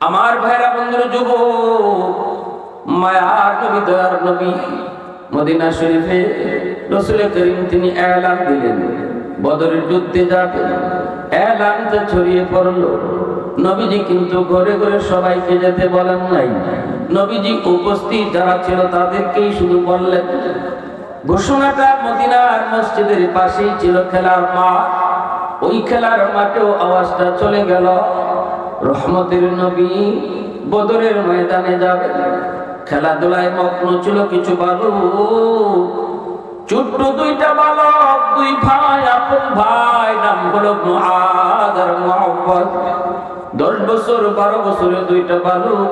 আমার ভাইরা বন্ধুরা, যুবক মায়ার নবী, দয়ার নবী মদিনা শরীফে রাসূল করিম তিনি এলান দিলেন বদরের যুদ্ধে যাবেন। এলানটা ছড়িয়ে পড়লো। নবীজি কিন্তু ঘরে ঘরে সবাইকে যেতে বলেন নাই। নবীজি উপস্থিত যারা ছিল তাদেরকেই শুধু বললেন। ঘোষণাটা মদিনার মসজিদের পাশেই ছিল খেলার মাঠ। ওই খেলার মাঠেও আওয়াজটা চলে গেল, রহমতের নবী বদরের ময়দানে যাবেন। খেলাধুলায় মগ্ন ছিল কিছু বালক, ছোট্ট দুইটা বালক, দুই ভাই, আপন ভাই, নাম হলো মুআদ আর মুআওয়াদ। 10 বছর 12 বছরের দুইটা বালক,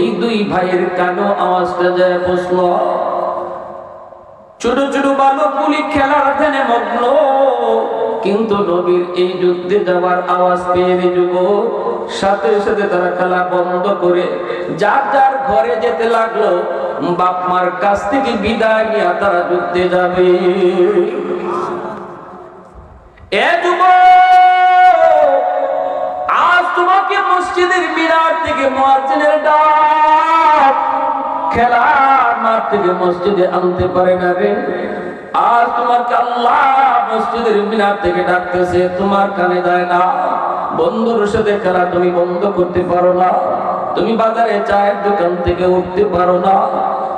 এই দুই ভাইয়ের কানে আওয়াজটা যায় বসল। ছোট ছোট বালকগুলি খেলার ধ্যানে মগ্ন, কিন্তু নবীর এই যুদ্ধে যাওয়ার আওয়াজ পেয়ে যুবক সাথে সাথে তারা খেলা বন্ধ করে যার যার ঘরে যেতে লাগলো। বাপ মার কাছ থেকে বিদায় নিয়ে তারা যুদ্ধে যাবে। এ যুবক, আজ তোমাকে মসজিদের মিনার থেকে মুয়াজ্জিনের ডাক খেলার মাঠ থেকে মসজিদে আনতে পারে না রে। আজ তোমাকে আল্লাহ মসজিদের মিনার থেকে ডাকতেছে, তোমার কানে যায় না। বন্ধুর সাথে খেলা তুমি বন্ধ করতে পারো না, তুমি বাজারে চায়ের দোকান থেকে উঠতে পারো না,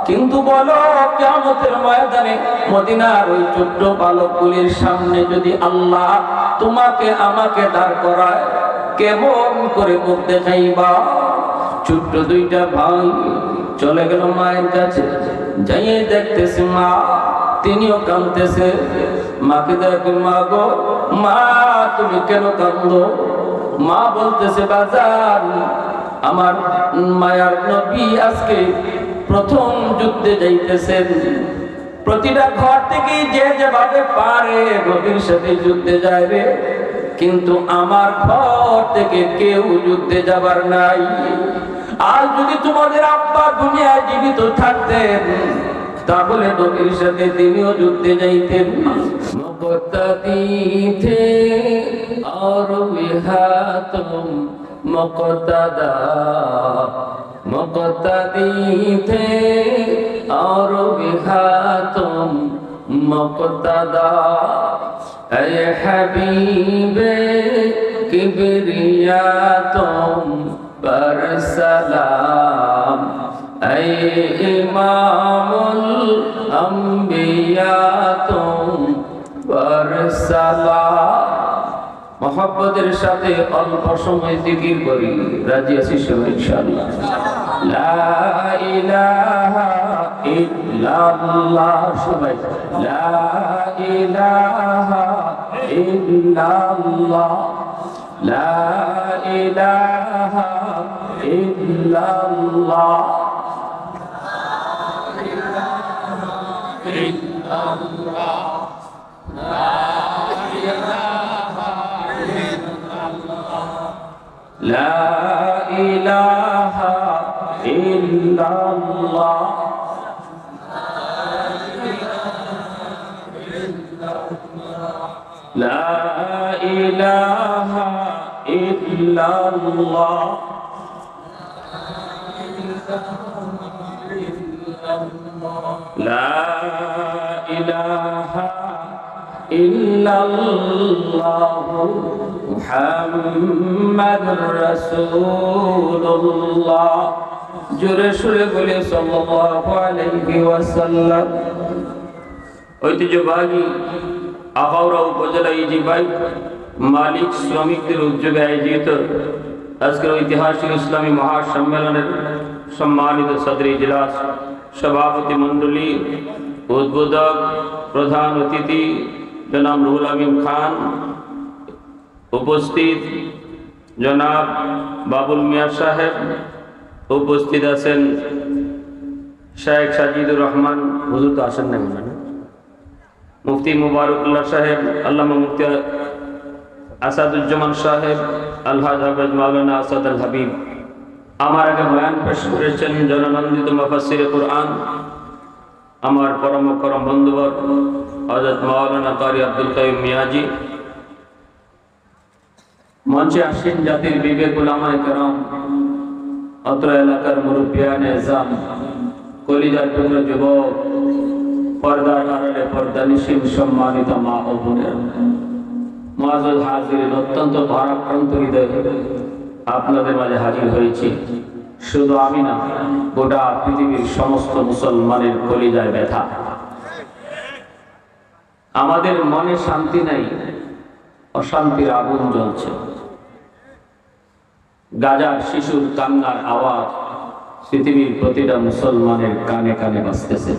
কিন্তু বলো কিয়ামতের ময়দানে মদিনার ওই ছোট্ট বালকগুলির সামনে যদি আল্লাহ তোমাকে আমাকে দাঁড় করায়, কেমন করে মুখ দেখাইবা? ছোট্ট দুইটা ভাই চলে গেল মায়ের কাছে। যাইয়ে দেখতেছে মা, তিনিও কাঁদতেছে। মাকে দেখে, মা গো মা, তুমি কেন কাঁদো? মা বলতেছে, বাজান, আমার মায়ার নবী আজকে প্রথম যুদ্ধে যাইতেছেন। প্রতিটা ঘর থেকে যে যেভাবে পারে নবীর সাথে যুদ্ধে যায় রে, কিন্তু আমার ঘর থেকে কেউ যুদ্ধে যাবার নাই। আর যদি তোমাদের আব্বা দুনিয়ায় জীবিত থাকতেন, তাহলে নবীর সাথে তিনিও যুদ্ধে যাইতেন। মুক্তাদি থে और विहातुम मुक्तदा, मुक्तदी थे और विहातुम मुक्तदा। ऐ हबीबे किबरिया तुम पर सलाम, ऐ इमामुल अंबिया तुम पर सलाम। मोहब्बतेर साथे अल्प समय जिकिर करी, राजी आছি সবাই ইনশাআল্লাহ। লা ইলাহা ইল্লাল্লাহ, সবাই লা ইলাহা ইল্লাল্লাহ, লা ইলাহা ইল্লাল্লাহ, লা ইলাহা ইল্লাল্লাহ, লা ইলাহা লা ইলাহা ইল্লাল্লাহ, লা ইলাহা ইল্লাল্লাহ, লা ইলাহা ইল্লাল্লাহ, মুহাম্মাদুর রাসূলুল্লাহ। জোরে সুরে বলে সাল্লাল্লাহু আলাইহি ওয়াসাল্লাম। ঐতিহ্যবাহী আখাউড়া উপজেলা ইজিবাই মালিক শ্রমিকদের উদ্যোগে আয়োজিত আজকের ঐতিহাসিক ইসলামী মহাসম্মেলনের সম্মানিত সদর ইজলাস, সভাপতি মণ্ডলী, উদ্বোধক, প্রধান অতিথি জনাব রুহুল আমিন খান, উপস্থিত জনাব বাবুল মিয়া সাহেব, উপস্থিত আছেন শেখ সাজিদুর রহমান, হুজুর তো আসেন না মনে না, মুফতি মুবারকুল্লাহ সাহেব, আল্লামা মুফতি আসাদুজ্জামান সাহেব, আলহাজ হাফেজ মাওলানা আসাদ আল হাবিব। আমার আগে বয়ান পেশ করেছেন জননন্দিত মুফাসসিরে কুরআন, আমার পরম করম বন্ধুবর হযরত মাওলানা কারি আব্দুল কাইয়ুম মিয়াজি। মঞ্চে আসেন জাতির বিবেক উলামায়ে কেরাম, অত্র এলাকার মুরব্বিয়ান এজাম, কলিজার টুকরো যুবক, পর্দার আড়ালে পর্দানিসীন সম্মানিত মা ও বোনের, মুআজ্জাজ হাজিরিন, অত্যন্ত ভারাক্রান্ত হৃদয়ে আপনাদের মাঝে হাজির হয়েছি। শুধু আমি না, গোটা পৃথিবীর সমস্ত মুসলমানের কলিজায় ব্যথা। আমাদের মনে শান্তি নাই, অশান্তির আগুন জ্বলছে। গাজার শিশুর কান্নার আওয়াজ পৃথিবীর প্রতিটা মুসলমানের কানে কানে বাজতেছে।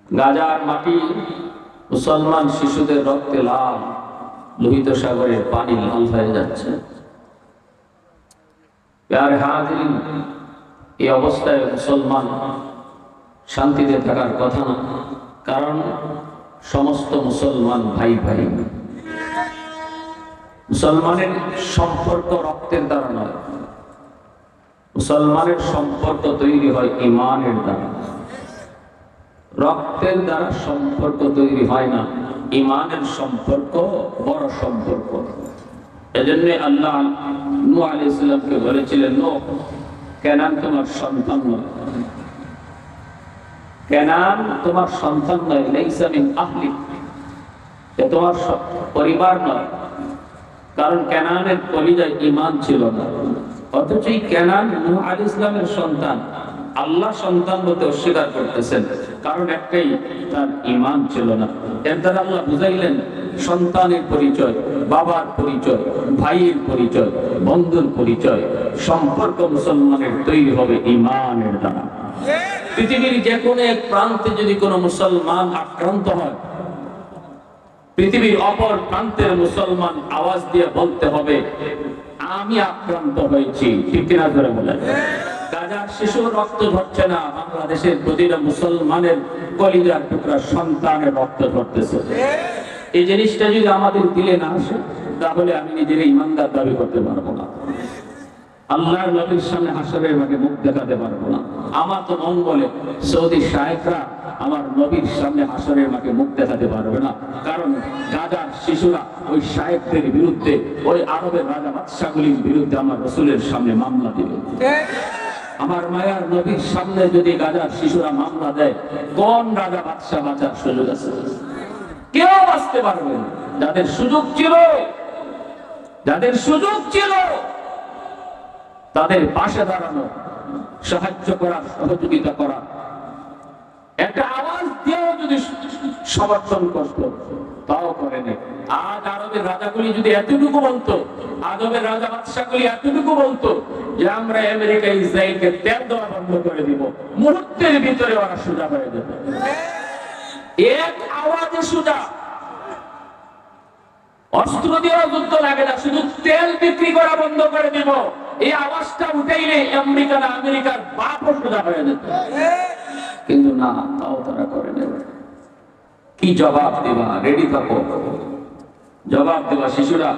গাজার মাটি মুসলমান শিশুদের রক্তে লাল, লোহিত সাগরের পানি লাল হয়ে যাচ্ছে। প্যারে হাজিরিন, এই অবস্থায় মুসলমান শান্তিতে থাকার কথা না, কারণ সমস্ত মুসলমান ভাই ভাই। মুসলমানের সম্পর্ক রক্তের দ্বারা নয়, মুসলমানের সম্পর্ক তৈরি হয় ঈমানের দ্বারা। রক্তের দ্বারা সম্পর্ক তৈরি হয় না, ঈমানের সম্পর্ক বড় সম্পর্ক। এজন্য আল্লাহ নূহ আলাইহিস সালামকে বলেছিলেন, নূহ, কেনান তোমার সন্তান নয়, কেনান তোমার সন্তান নয়, লাইসা মিন আহলিক, এ তোমার পরিবার নয়। কারণ কেনানের কলিজায় ঈমান ছিল না, অথচ এই কেনান নূহ আলাইহিস সালামের সন্তান। আল্লাহ সন্তান বলতে অস্বীকার করতেছেন, কারণ একটাই, তার ঈমান ছিল না। এর দ্বারা আল্লাহ বুঝাইলেন সন্তানের পরিচয়, বাবার পরিচয়, ভাইয়ের পরিচয়, বন্ধুর পরিচয়, সম্পর্ক মুসলমানের তৈরি হবে ঈমানের দ্বারা। পৃথিবীর যে কোনো এক প্রান্তে যদি কোনো মুসলমান আক্রান্ত হয়, পৃথিবীর অপর প্রান্তের মুসলমান আওয়াজ দিয়ে বলতে হবে, আমি আক্রান্ত হয়েছি। ঠিক কিনা ধরে বলেন? গাজার শিশুর রক্ত ঝরছে না, বাংলাদেশের প্রতিটা মুসলমানের কলিজার টুকরা সন্তানের রক্ত ঝরতেছে। এই জিনিসটা যদি আমাদের দিলে না আসে, তাহলে আমি নিজের ইমানদার দাবি করতে পারবো না, আল্লাহর নবীর সামনে হাসরের মাঠে মুখ দেখাতে পারবো না। আমার তো মন বলে সৌদি শায়েখরা আমার নবীর সামনে হাসরের মাঠে মুখ দেখাতে পারবে না, কারণ গাজার শিশুরা ওই শায়েখদের বিরুদ্ধে, ওই আরবের রাজা বাদশাগুলির বিরুদ্ধে আমার রাসূলের সামনে মামলা দিবে। আমার মায়ার নবীর সামনে যদি গাজার শিশুরা মামলা দেয়, কোন রাজা বাদশা বাঁচার সুযোগ আছে? কেউ বাঁচতে পারবে না। যাদের সুযোগ ছিল, যাদের সুযোগ ছিল তাদের পাশে দাঁড়ানো, সাহায্য করা, সহযোগিতা করা, একটা আওয়াজ দিয়েও যদি সমর্থন করত, তাও করেনি। আজ আরবের রাজাগুলি যদি এতটুকু বলতো, আরবের রাজা বাদশাগুলি এতটুকু বলতো যে আমরা আমেরিকা ইসরায়েলকে তেল দেওয়া বন্ধ করে দিব, মুহূর্তের ভিতরে ওরা সোজা হয়ে যেত। এক আওয়াজে সোজা। অস্ত্র দিয়ে যুদ্ধ লাগে না, শুধু তেল বিক্রি করা বন্ধ করে দিব, এই আওয়াজটা উঠাইলে আমেরিকার বাপও সোজা হয়ে যেত। কিন্তু না, তাও তারা করে নেবে। কি জবাব দেবা? রেডি থাকো, জবাব দেওয়া। শিশুরা,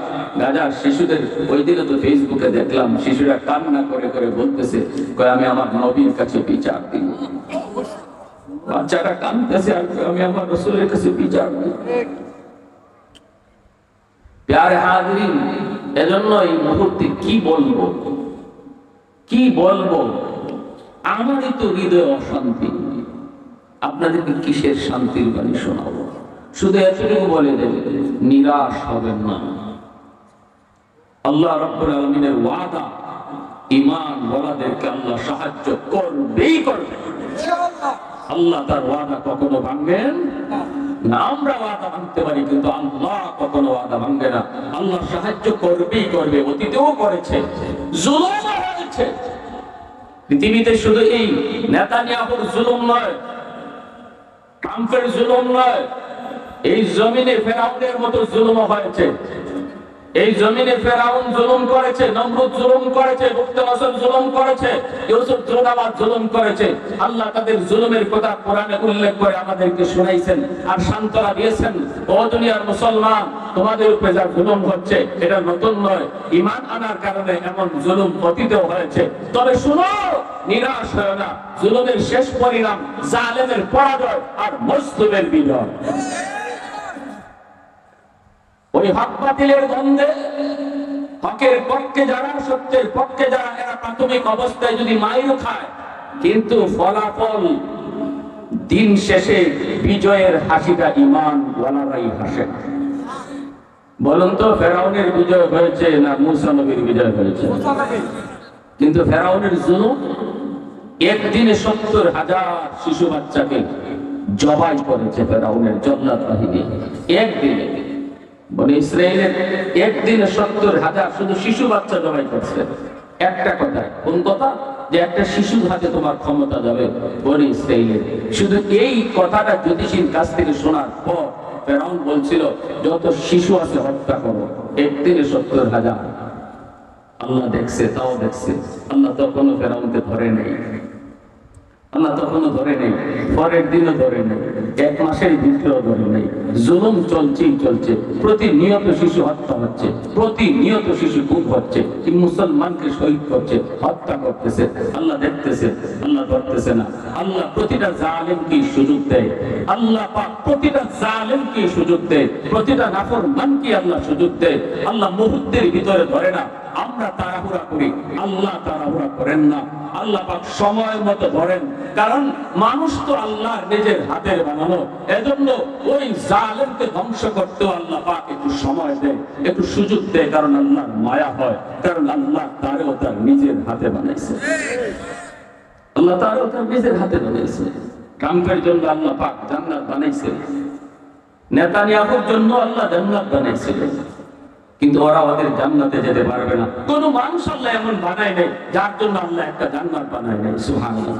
গাজার শিশুদের ওই দিনে তো ফেসবুকে দেখলাম, শিশুরা কান্না করে করে বলতেছে, আমি আমার নবীর কাছে বিচার দিব। বাচ্চারা কাঁদতেছে, আমি আমার রাসূলের কাছে বিচার দিব। প্যারে হাজিরিন, এজন্য এই মুহূর্তে কি বলবো, কি বলবো? আমারই তো হৃদয় অশান্তি, আপনাদেরকে কিসের শান্তির বাণী শোনাবো? শুধু এতটুকু বলে দেবে, নিরাশ হবেন না। আল্লাহ রাব্বুল আলামিনের ওয়াদা, ঈমান ওয়ালাদেরকে আল্লাহ সাহায্য করবেই করবে ইনশাআল্লাহ। আল্লাহ তার ওয়াদা কখনো ভাঙবেন না। আমরা ওয়াদা ভাঙতে পারি, কিন্তু আল্লাহ কখনো ওয়াদা ভাঙবে না। আল্লাহ সাহায্য করবেই করবে, অতীতেও করেছে, জুলুমও হয়েছে। পৃথিবীতে শুধু এই নেতানিয়াহুর জুলুম নয়, ট্রাম্পের জুলুম নয়, এই জমিনে ফেরাউনের মতো জুলুম হয়েছে। এই জমিনে ফেরাউন জুলুম করেছে, নমরুদ জুলুম করেছে, বুখতানসর জুলুম করেছে, ইউসুফ জুলুমাবাদ জুলুম করেছে। আল্লাহ তাদের জুলুমের কথা কোরআনে উল্লেখ করে আমাদেরকে শোনাইছেন আর সান্ত্বনা দিয়েছেন, ও দুনিয়ার মুসলমান, তোমাদের উপরে যা জুলুম হচ্ছে এটা নতুন নয়, ঈমান আনার কারণে এমন জুলুম অতীতেও হয়েছে। তবে শুনো, নিরাশ হয় না, জুলুমের শেষ পরিণাম জালেমের পরাজয় আর মজলুমের বিজয়। ওই হক বাতিলের দ্বন্দ্বে হকের পক্ষে যারা, সত্যের পক্ষে যারা, এরা প্রাথমিক অবস্থায় যদি মাইরও খায়, কিন্তু ফলাফল দিন শেষে বিজয়ের হাসিটা ঈমান ওয়ালারাই হাসে। বলুন তো, ফেরাউনের বিজয় হয়েছে না মূসা নবীর বিজয় হয়েছে? কিন্তু ফেরাউনের জুলুম, একদিনে 70,000 শিশু বাচ্চাকে জবাই করেছে ফেরাউনের জল্লাদ বাহিনী। একদিনে বলে ইসরায়েলের একদিনে 70,000 শুধু শিশু বাচ্চা জবাই করছে। একটা কথা, কোন কথা? যে একটা শিশুর হাতে তোমার ক্ষমতা যাবে বলে ইসরায়েলের। শুধু এই কথাটা জ্যোতিষীর কাছ থেকে শোনার পর ফেরাউন বলছিল যত শিশু আছে হত্যা করো। একদিনে 70,000। আল্লাহ দেখছে, তাও দেখছে। আল্লাহ তখনও ফেরাউনকে ধরে নেই। আল্লাহ তখনও ধরে নেই, পরের দিনও ধরে নেই, 1 মাসের ভিতরেও ধরে নেই। জুলুম চলছেই চলছে। প্রতিনিয়ত শিশু হত্যা হচ্ছে, প্রতিনিয়ত শিশু খুন হচ্ছে, মুসলমানকে শহীদ করছে, হত্যা করতেছে। আল্লাহ দেখতেছে, আল্লাহ ধরতেছে না। আল্লাহ প্রতিটা জালেমকে সুযোগ দেয়। আল্লাহ পাক প্রতিটা জালেমকে সুযোগ দেয়, প্রতিটা নাফরমানকে আল্লাহ সুযোগ দেয়। আল্লাহ মুহূর্তের ভিতরে ধরে না। আমরা তাড়াহুড়া করি, আল্লাহ তাড়াহুড়া করেন না। আল্লাহ পাক সময় মতো ধরেন, কারণ মানুষ তো আল্লাহর নিজের হাতের বানানো। এজন্য ওই জালেমকে ধ্বংস করতেও আল্লাহ পাক একটু সময় দেয়, একটু সুযোগ দেয়, কারণ আল্লাহর মায়া হয়, কারণ আল্লাহ তারও তার নিজের হাতে বানাইছে। আল্লাহ তারও তার নিজের হাতে বানাইছে। ট্রাম্পের জন্য আল্লাহ পাক জান্নাত বানাইছে, নেতানিয়াহুর জন্য আল্লাহ জান্নাত বানাইছিলেন, কিন্তু ওরা ওদের জান্নাতে যেতে পারবে না। কোন মানুষ আল্লাহ এমন বানায় নাই যার জন্য আল্লাহ একটা জান্নাত বানায় নাই। সুবহানাল্লাহ।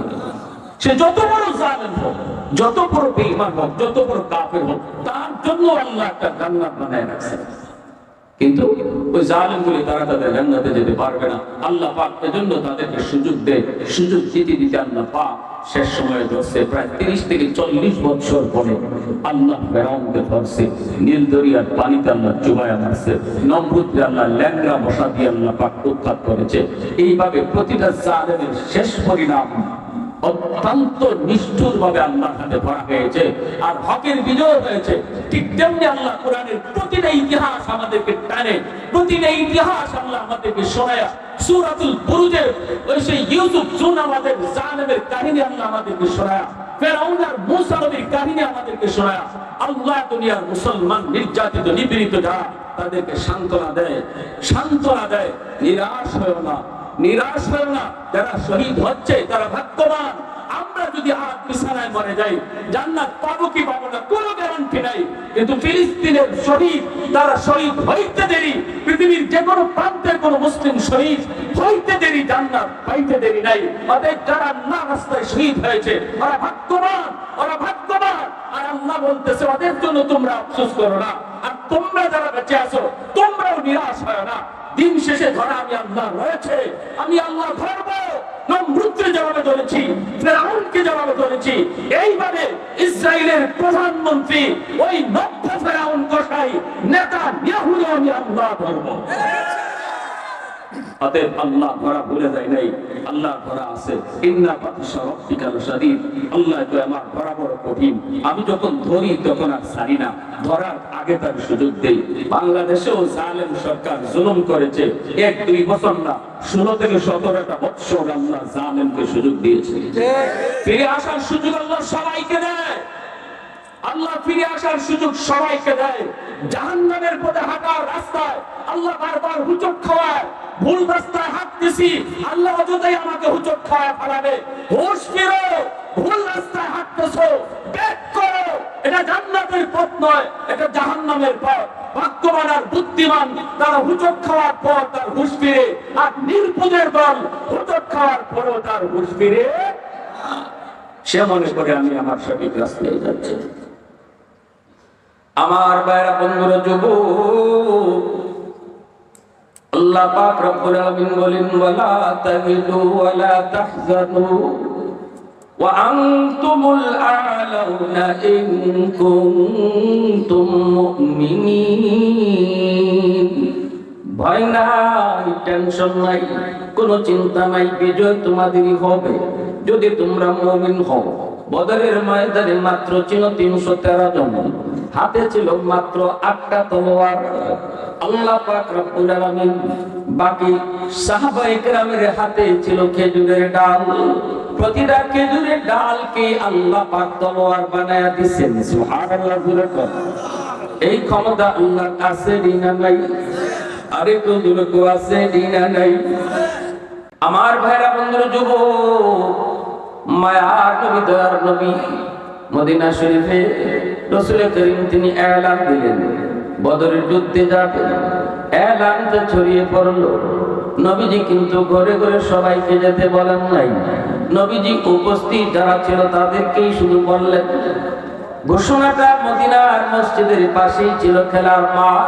সে যত বড় জালেম হোক, যত বড় বেঈমান হোক, যত বড় কাফের হোক, তার জন্য আল্লাহ একটা জান্নাত বানায় রাখছে। কিন্তু ওই জালেমগুলি তারা তাদের জান্নাতে যেতে পারবে না। আল্লাহ পাক এজন্য তাদেরকে সুযোগ দেয়। সুযোগ দিতে দিতে আল্লাহ পাক শেষ সময়ে ধরছে। প্রায় 30 থেকে 40 বছর পরে আল্লাহ ফেরাউনকে ধরছে। নীল দরিয়ার পানিতে আল্লাহ চুবায়া মারছে। নমরুদকে আল্লাহ ল্যাংড়া মশা দিয়ে আল্লাহ পাক উৎখাত করেছে। এইভাবে প্রতিটা জালেমের শেষ পরিণাম অত্যন্ত নিষ্ঠুর ভাবে আল্লাহর হাতে ধরা হয়েছে, আর হকের বিজয় হয়েছে। ঠিক তেমনি আল্লাহ কোরআনের প্রতিটা ইতিহাস আমাদেরকে টানে, প্রতিটা ইতিহাস আল্লাহ আমাদেরকে শোনায়। সূরাতুল বুরুজে ওই সেই ইউসুফ জুন আমাদের জালেমের কাহিনী আল্লাহ আমাদেরকে শোনায়, ফেরাউন আর মূসা নবীর কাহিনী আমাদেরকে শোনায়। আল্লাহ দুনিয়ার মুসলমান নির্যাতিত নিপীড়িত যারা, তাদেরকে সান্ত্বনা দেয়, সান্ত্বনা দেয়। নিরাশ হয়ো না, নিরাশ হয় না। যারা শহীদ হচ্ছে তারা ভাগ্যবান। আমরা যদি আজ বিছানায় মরে যাই, জান্নাত পাবো কি পাবো না কোনো গ্যারান্টি নাই। কিন্তু ফিলিস্তিনের শহীদ, তারা শহীদ হইতে দেরি, পৃথিবীর যে কোনো প্রান্তের কোন মুসলিম শহীদ হইতে দেরি, জান্নাত পাইতে দেরি নাই। অতএব যারা আল্লাহর রাস্তায় শহীদ হয়েছে ওরা ভাগ্যবান, ওরা ভাগ্যবান। আর আল্লাহ বলতেছে ওদের জন্য তোমরা আফসোস করো না, আর তোমরা যারা বেঁচে আছো তোমরাও নিরাশ হয় না। দিন শেষে ধরা আমি আল্লাহ রয়েছে, আমি আল্লাহ ধরবো। নমরুদকে জবাবে ধরেছি, ফেরাউনকে জবাবে ধরেছি। এইভাবে ইসরায়েলের প্রধানমন্ত্রী ওই নব্য ফেরাউন কসাই নেতানিয়াহুকে আমি আল্লাহ ধরবো। অতএব আল্লাহ ধরা ভুলে যায় নাই, আল্লাহ ধরা আছে। ইন্না বাতিশা রাব্বিকা লাশাদীদ। আল্লাহ তো আমার ধরা বড় কঠিন। আমি যখন ধরি তখন আর ছাড়ি না, ধরার আগে তার সুযোগ দেই। বাংলাদেশেও জালেম সরকার জুলুম করেছে 1-2 বছর না, 16 থেকে 17টা বছর আল্লাহ জালেমকে সুযোগ দিয়েছে। ফিরে আসার সুযোগ আল্লাহ সবাইকে দেয়। আল্লাহ ফিরে আসার সুযোগ সবাইকে দেয়। জাহান্নামের পথে হাঁটার রাস্তায় আল্লাহ বারবার হুচট খাওয়ায়। ভুল রাস্তায় হাঁটতেছি, আল্লাহ অযথাই আমাকে হুচট খাওয়ায় ফেলাবে। হুঁশ ফিরো, ভুল রাস্তায় হাঁটতেছো, ব্যাক করো। এটা জান্নাতের পথ নয়, এটা জাহান্নামের পথ। ভাগ্যবান আর বুদ্ধিমান তারা হুচট খাওয়ার পর তার হুঁশ ফিরে, আর নির্বুদ্ধের দল হুচট খাওয়ার পরও তার হুঁশ ফিরে। সে মনে করে আমি আমার সঠিক রাস্তায় যাচ্ছি। আমার ভাইরা, বন্ধুরা, যুবক, আল্লাহ পাক রব্বুল আলামিন বলেন ওয়ালা তাহিনু ওয়ালা তাহজানু ওয়া আনতুমুল আ'লাউনা ইন কুনতুম মুমিনিন। ভয় নাই, টেনশন নাই, কোনো চিন্তা নাই, বিজয় তোমাদেরই হবে যদি তোমরা মুমিন হও। বদরের ময়দানে মাত্র ছিল 313 জন, হাতে ছিল মাত্র 8টা তলোয়ার। আল্লাহ পাক রব্বুল আলামিন বাকি সাহাবায়ে কেরামের হাতে ছিল খেজুরের ডাল। প্রতিটা খেজুরের ডালকে আল্লাহ পাক তলোয়ার বানায়া দিয়েছেন। সুবহানাল্লাহ। এই ক্ষমতা আল্লাহর কাছে দিনা নাই, আরে তো দুর্গ আছে দিনা নাই। আমার ভাইরা বন্ধুর যুবক, মায়ার নবী দয়ার নবী মদিনা শরীফে রাসূল করিম তিনি এলান দিলেন বদরের যুদ্ধে যাবেন। এলানটা ছড়িয়ে পড়ল। নবীজি কিন্তু ঘরে ঘরে সবাইকে যেতে বলেন নাই, নবীজি উপস্থিত যারা ছিল তাদেরকেই শুধু বললেন। ঘোষণাটা মদিনার মসজিদের পাশেই ছিল খেলার মাঠ।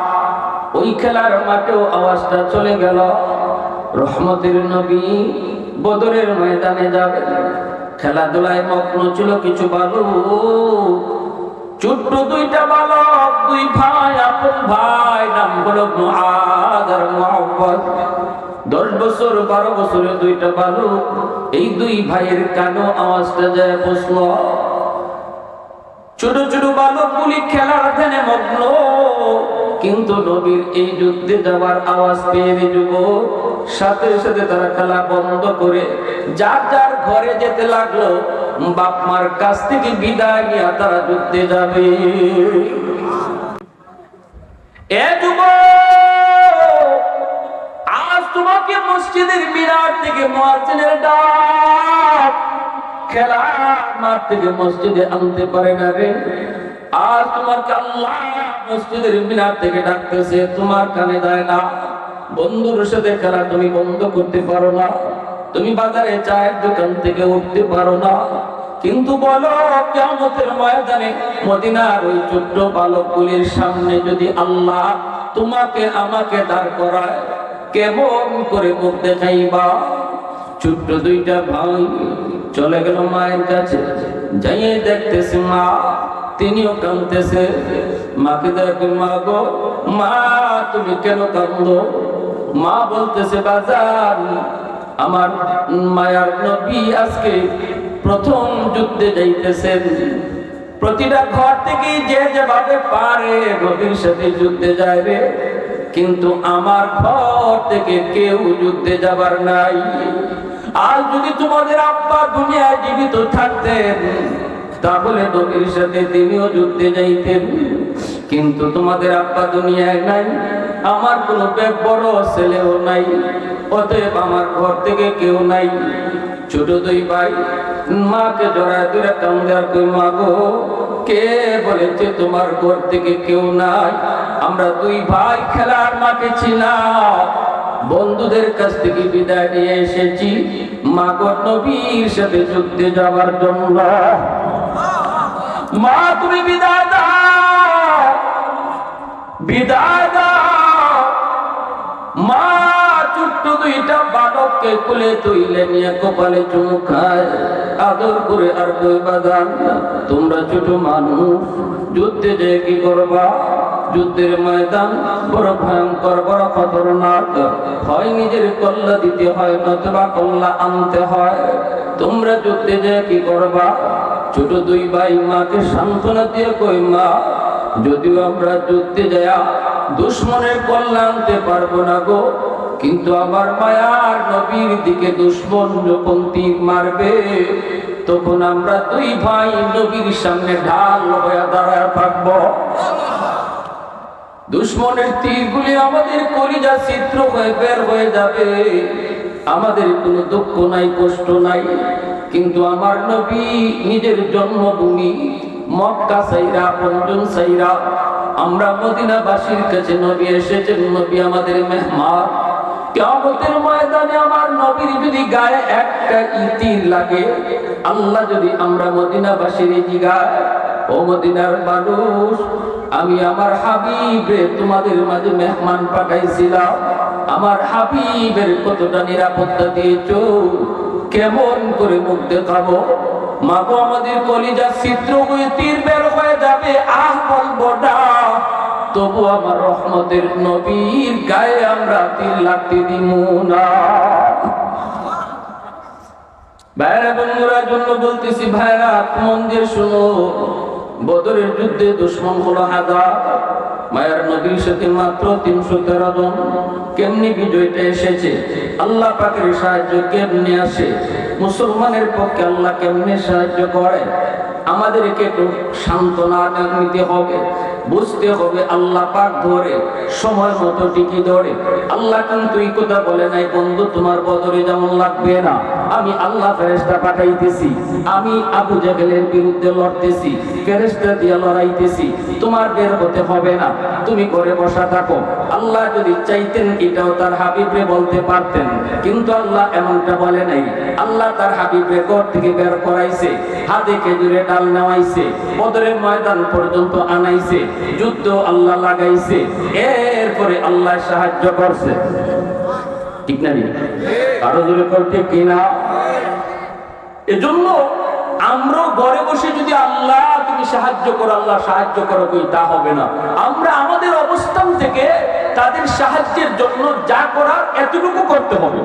ওই খেলার মাঠেও আওয়াজটা চলে গেল, রহমতের নবী বদরের ময়দানে যাবেন। খেলাধুলায় মগ্ন ছিল কিছু বালক, ছোট্ট 2টা বালক, 2 ভাই, আপন ভাই, নাম হলো মুআদ আর মুআওয়াদ। 10 বছর 12 বছরের 2টা বালক। এই 2 ভাইয়ের কানে আওয়াজটা যায় বসল। ছোট ছোট বালকগুলি খেলার ধ্যানে মগ্ন, কিন্তু নবীর এই যুদ্ধে যাওয়ার আওয়াজ পেয়ে যুবক সাথে সাথে তারা খেলা বন্ধ করে যার যার ঘরে যেতে লাগলো। বাপ মার কাছ থেকে বিদায় নিয়ে তারা যুদ্ধে যাবে। এ যুবক, আজ তোমাকে মসজিদের মিনার থেকে মুয়াজ্জিনের ডাক খেলার মাঠ থেকে মসজিদে আনতে পারে না রে। আর তোমাকে আল্লাহ মসজিদের মিনার থেকে ডাকতেছে, তোমার কানে দেয় না। বন্ধুর সাথে খেলা তুমি বন্ধ করতে পারো না, তুমি বাজারে চায়ের দোকান থেকে উঠতে পারো না, কিন্তু বলো কিয়ামতের ময়দানে মদিনার ওই ছোট্ট বালকগুলির সামনে যদি আল্লাহ তোমাকে আমাকে দাঁড় করায়, কেমন করে মুখ দেখাইবা? ছোট্ট 2টা ভাই চলে গেল মায়ের কাছে। যাইয়ে দেখতেছে মা, তিনিও কাঁদতেছে। মাকে দেখে, মা গো, মা তুমি কেন কাঁদো? মা বলতেছে, বাজার আমার মায়ার নবী আজকে প্রথম যুদ্ধে যাইতেছেন। প্রতিটা ঘর থেকে যে যেভাবে পারে নবীর সাথে যুদ্ধে যায় রে, কিন্তু আমার ঘর থেকে কেউ যুদ্ধে যাবার নাই। আর যদি তোমাদের আব্বা দুনিয়ায় জীবিত থাকতেন তাহলে নবীর সাথে তিনিও যুদ্ধে যাইতেন, কিন্তু তোমাদের আব্বা দুনিয়ায় নাই, আমার কোনো বড় ছেলেও নাই, অতএব আমার ঘর থেকে কেউ নাই। ছোট 2 ভাই মাকে জড়ায় ধরে কান্দে আর কই, মা গো, কে বলেছে তোমার ঘর থেকে কেউ নাই? আমরা 2 ভাই খেলার মাঠে ছিলাম, বন্ধুদের কাছ থেকে বিদায় নিয়ে এসেছি মা গো নবীর সাথে যুদ্ধে যাওয়ার জন্য। মা তুমি বিদায় দাও, বিদায় দাও। মা ছোট্ট 2টা বালককে কোলে তুলে নিয়ে কপালে চুমু খায়, আদর করে আর কই, বাজান তোমরা ছোট মানুষ, যুদ্ধে যে কি করবা? যুদ্ধের ময়দান বড় ভয়ঙ্কর, বড় খতরনাক, হয় নিজের কল্লা দিতে হয় নতুবা কল্লা আনতে হয়। তোমরা যুদ্ধে যে কি করবা? ছোট 2 ভাই মাকে সান্ত্বনা দিয়ে কই, মা যদিও আমরা যুদ্ধে যায়া দুশ্মনের কল্লা আনতে পারবো না গো, কিন্তু আমার মায়ার নবীর দিকে দুশ্মন যখন তীর মারবে তখন আমরা 2 ভাই নবীর সামনে ঢাল হয়ে দাঁড়ায় থাকবো। দুশ্মনের তীরগুলি আমাদের কলিজা ছিদ্র হয়ে বের হয়ে যাবে, আমাদের কোনো দুঃখ নাই, কষ্ট নাই, কিন্তু আমার নবী নিজের জন্মভূমি মক্কা সাইরা, আপনজন সাইরা আমরা মদিনাবাসীর কাছে নবী এসেছেন, নবী আমাদের মেহমান। কিয়ামতের ময়দানে আমার নবীর যদি গায়ে একটা তীর লাগে, আল্লাহ যদি আমরা মদিনাবাসীর জিগায়, ও মদিনার মানুষ, আমি আমার হাবিবে তোমাদের মাঝে মেহমান পাঠাইছিলাম, আমার হাবিবের কতটা নিরাপত্তা দিয়েছো, কেমন করে মুখ দেখাবো? মাগো আমাদের কলিজা ছিদ্র হয়ে তীর বের হয়ে যাবে, আহ বলবো না, তবু আমার রহমতের নবীর গায়ে আমরা তীর লাগতে দিব না। ভাইরা বন্ধুরা জন্য বলতেছি, ভাইরা মন দিয়ে শুনো, বদরের যুদ্ধে দুশমন হলো 1000, মায়ের নবীর সাথে মাত্র 313 জন। কেমনি বিজয়টা এসেছে? আল্লাহ পাকের সাহায্য কেমনে আসে? মুসলমানের পক্ষে আল্লাহ কেমনে সাহায্য করে? আমাদেরকে একটু সান্ত্বনা নিতে হবে, বুঝতে হবে আল্লাহ পাক ধরে সময় মতো টিকি ধরে। আল্লাহ কিন্তু এই কথা বলে নাই, বন্ধু তোমার বদরে যেমন লাগবে না, আমি আল্লাহ ফেরেশতা পাঠাইতেছি, আমি আবু জাহেলের বিরুদ্ধে লড়তেছি, ফেরেশতা দিয়ে লড়াইতেছি, তোমার বের হতে হবে না, তুমি করে বসা থাকো। আল্লাহ যদি চাইতেন এটাও তার হাবিবরে বলতে পারতেন, কিন্তু আল্লাহ এমনটা বলে নাই। আল্লাহ তার হাবিবরে ঘর থেকে বের করাইছে, হাতে খেজুরে ডাল নেওয়াইছে, বদরের ময়দান পর্যন্ত আনাইছে, যুদ্ধ আল্লাহ লাগাইছে, এরপরে আল্লাহ সাহায্য করছে। ঠিক না? আরো জোরে করতে কিনা? এজন্য আমরা ঘরে বসে যদি আল্লাহ তুমি সাহায্য করো, আল্লাহ সাহায্য করো কই, তা হবে না। আমরা আমাদের অবস্থান থেকে তাদের সাহায্যের জন্য যা করার এতটুকু করতে হবে।